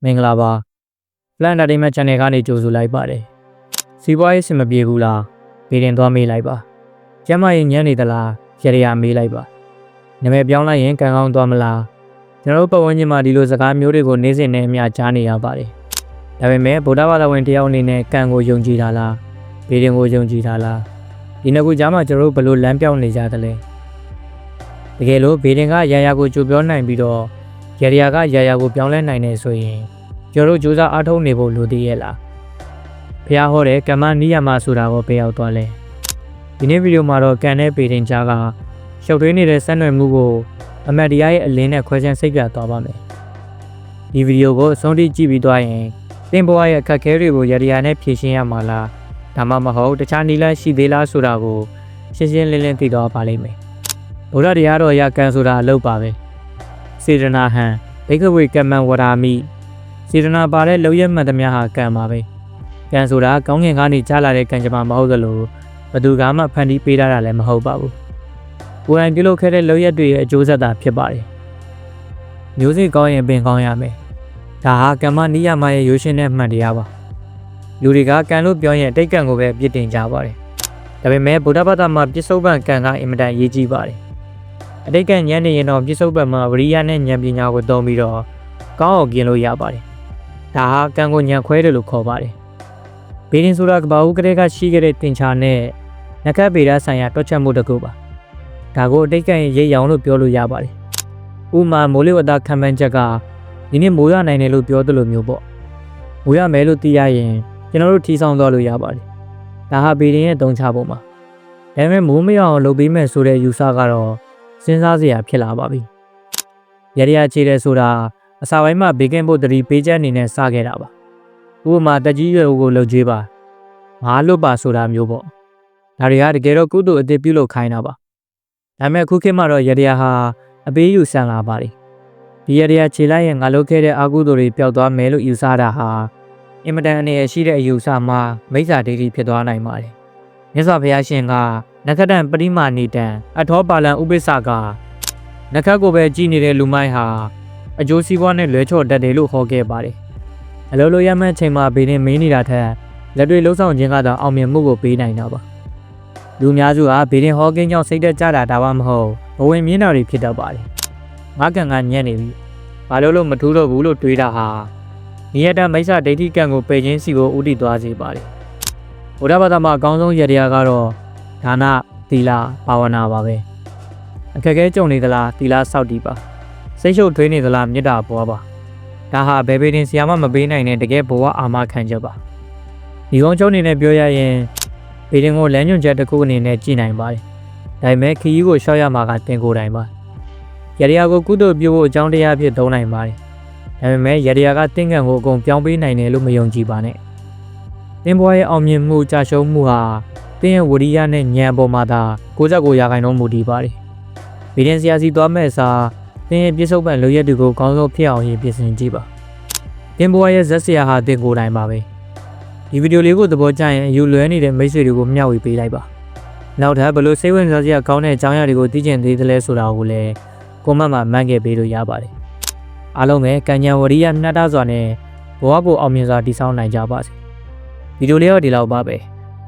မင်္ဂလာပါ Plan Entertainment Channel ကနေကြိုဆိုလိုက်ပါတယ်စီးပွားရေးစင်မပြေဘူးလားဗီဒင်သွားမေးလိုက်ပါကျမရင်ညံ့နေသလားရရမေးလိုက်ပါနာမည်ပြောင်းလိုက်ရင်ကံကောင်းသွားမလားကျွန်တော်တို့ပတ်ဝန်းကျင်မှာဒီလိုစကားမျိုးတွေကိုနေ့စဉ်နဲ့အမျှကြားနေရပါတယ်ဒါပေမဲ့ဗုဒ္ဓဘာသာဝင်တယောက်အနေနဲ့ကံကိုယုံကြည်တာလားဗီဒင်ကိုယုံကြည်တာလားဒီနှစ်ခုကြားမှာကျွန်တော်တို့ဘယ်လိုလမ်းပြောင်းနေကြသလဲတကယ်လို့ဗီဒင်ကရာရာကိုကြိုပြောနိုင်ပြီးတော့ရရကရာရာကိုပြောင်းလဲနိုင်နေဆိုရင်ကျွန်တော်တို့စူးစမ်းအားထုတ်နေဖို့လိုသေးရဲ့လားဖျားဟောတဲ့ကမ္မနိယမဆိုတာကိုပေးရောက်သွားလဲဒီနေ့ဗီဒီယိုမှာတော့ကန်တဲ့ဗီဒင်ကြားကရှုပ်ထွေးနေတဲ့ဆက်နွယ်မှုကိုအမတ်တရားရဲ့အလင်းနဲ့ခွဲခြမ်းစိတ်ပြသွားပါမယ်ဒီဗီဒီယိုကိုအဆုံးထိကြည့်ပြီးသွားရင်သင်ဘဝရဲ့အခက်အခဲတွေကိုရရနဲ့ဖြေရှင်းရမှာလားဒါမှမဟုတ်တခြားနည်းလမ်းရှိသေးလားဆိုတာကိုရှင်းရှင်းလင်းလင်းသိသွားပါလိမ့်မယ်ဗုဒ္ဓတရားတော်ရကံဆိုတာအလုပ်ပါပဲစေတနာဟံဘိက္ခဝေကမ္မံဝရာမိစေတနာပါတဲ့လောက်ရမှတ်သမျှဟာကံပါပဲကံဆိုတာကောင်းကင်ကနေကြားလာတဲ့ကံကြမ္မာမဟုတ်သလိုဘသူကမှဖန်တီးပေးတာလည်းမဟုတ်ပါဘူးကိုယ်တိုင်ပြုလုပ်ခဲ့တဲ့လောက်ရတွေရဲ့အကျိုးဆက်သာဖြစ်ပါတယ်မျိုးစိကောင်းရင်ပင်ကောင်းရမယ်ဒါဟာကမ္မနိယမရဲ့ရိုးရှင်းတဲ့မှန်တရားပါလူတွေကကံလို့ပြောရင်တိတ်ကံကိုပဲပြစ်တင်ကြပါတယ်ဒါပေမဲ့ဗုဒ္ဓဘာသာမှာပြစ္ဆုတ်ပံကံကအင်မတန်အရေးကြီးပါတယ်အတိတ်ကဉာဏ်နေရင်တော့ပြစ္ဆုတ်ပံမှာဝရိယနဲ့ဉာဏ်ပညာကိုသုံးပြီးတော့ကောင်းအောင်กินလို့ရပါတယ်ဒါဟာကံကိုဉာဏ်ခွဲတယ်လို့ခေါ်ပါတယ်ဗီဒင်ဆိုတာကဘာဦးကလေးကရှိခဲ့တဲ့သင်္ချာနဲ့နဂတ်ဗေဒဆိုင်ရာတွက်ချက်မှုတစ်ခုပါဒါကိုအတိတ်ကရိပ်ရောင်လို့ပြောလို့ရပါတယ်ဥမာမိုးလေဝသခံမှန်းချက်ကဒီနေ့မိုးရနိုင်တယ်လို့ပြောသလိုမျိုးပေါ့မိုးရမယ်လို့သိရရင်ကျွန်တော်တို့ထီဆောင်သွားလို့ရပါတယ်ဒါဟာဗီဒင်ရဲ့သုံးချပုံပါဒါပေမဲ့မိုးမရအောင်လုပ်ပေးမယ်ဆိုတဲ့ယူဆကတော့စဉ်းစားစရာဖြစ်လာပါပြီရရချေတယ်ဆိုတာအစာပိုင်းမှာဘေကင်းဖို့တတိပေးချက်အနေနဲ့စခဲ့တာပါဥပမာတက်ကြီးရွယ်ကိုလှုပ်ကြွေးပါငါလွတ်ပါဆိုတာမျိုးပေါ့ဒါတွေကတကယ်တော့ကုသိုလ်အသစ်ပြုလုပ်ခိုင်းတာပါဒါပေမဲ့အခုခေတ်မှာတော့ရရဟာအပေးယူဆန်လာပါတယ်ဒီရရခြေလိုက်ရင်ငါလုပ်ခဲ့တဲ့အကုသိုလ်တွေပျောက်သွားမယ်လို့ယူဆတာဟာအင်မတန်အနေရရှိတဲ့အယူဆမှာမိစ္ဆာဒိဋ္ဌိဖြစ်သွားနိုင်ပါတယ်မြတ်စွာဘုရားရှင်ကနခတံပရိမာဏိတံအထောပါလံဥပိ္ပစ္ဆကနခတ်ကိုပဲကြည်နေတဲ့လူမိုင်းဟာအကျိုးစီးပွားနဲ့လွဲချော်တတ်တယ်လို့ဟောခဲ့ပါတယ်အလိုလိုရမှန်းချိန်မှာဘေးနဲ့မင်းနေတာထက်လက်တွေလှုပ်ဆောင်ခြင်းကတော့အောင်မြင်မှုကိုပေးနိုင်တာပါလူများစုဟာဘေးနဲ့ဟောကင်းကြောင့်စိတ်သက်ကြတာဒါမှမဟုတ်ဘဝင်မြင်တာတွေဖြစ်တတ်ပါတယ်ငါကံကညံ့နေပြီဘာလို့မထူးတော့ဘူးလို့တွေးတာဟာနိယတမိစ္ဆာဒိဋ္ဌိကံကိုပယ်ခြင်းစီကိုဥတည်သွားစေပါတယ်ဘုရားဘာသာမှာအကောင်းဆုံးရတရားကတော့ဒါနသီလဘာဝနာပါပဲအခက်အခဲကြုံနေသလားသီလစောင့်တည်ပါစိတ်ရှုပ်ထွေးနေသလားမေတ္တာပွားပါဒါဟာဘယ်ပေတင်ဆရာမမပေးနိုင်တဲ့တကယ်ဘဝအာမခံချက်ပါဒီကုန်းချုံနေနဲ့ပြောရရင်ပေတင်ကိုလမ်းညွှန်ချက်တစ်ခုအနေနဲ့ကြည်နိုင်ပါတယ်ဒါပေမဲ့ခရီးကိုရှောက်ရမှာကတင်ကိုယ်တိုင်ပါရတရားကိုကုသိုလ်ပြုဖို့အကြောင်းတရားဖြစ်သုံးနိုင်ပါတယ်ဒါပေမဲ့ရတရားကသင်္ကန်းကိုအကုန်ပြောင်းပေးနိုင်တယ်လို့မယုံကြည်ပါနဲ့သင်ဘဝရဲ့အောင်မြင်မှုကြာရှုံးမှုဟာသင်ရဲ့ဝရိယနဲ့ဉာဏ်ပေါ်မှာသာ69%မူတည်ပါတယ်ဗီဒင်ဆရာစီသွားမဲ့အစားသင်ရဲ့ပြစ္ဆုတ်ပံလိုရက်တွေကိုကောင်းဆုံးဖြစ်အောင်ပြင်ဆင်ကြည့်ပါသင်ဘဝရဲ့ဇက်ဆရာဟာသင်ကိုယ်တိုင်ပါပဲဒီဗီဒီယိုလေးကိုသဘောကျရင်အယူလွဲနေတဲ့မိတ်ဆွေတွေကိုမျှဝေပေးလိုက်ပါနောက်ထပ်ဘယ်လိုစိတ်ဝင်စားစရာကောင်းတဲ့အကြောင်းအရာတွေကိုသိချင်သေးသလဲဆိုတာကိုလည်းကွန်မန့်မှာမှတ်ခဲ့ပေးလို့ရပါတယ်အားလုံးပဲကံဉာဏ်ဝရိယနှက်တာစွာနဲ့ဘဝကိုအောင်မြင်စွာတည်ဆောက်နိုင်ကြပါစေဗီဒီယိုလေးတော့ဒီလောက်ပါပဲ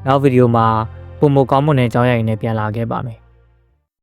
နောက်ဗီဒီယိုမှာပုံမကောင်းမွန်တဲ့အကြောင်းအရာတွေနဲ့ပြန်လာခဲ့ပါမယ်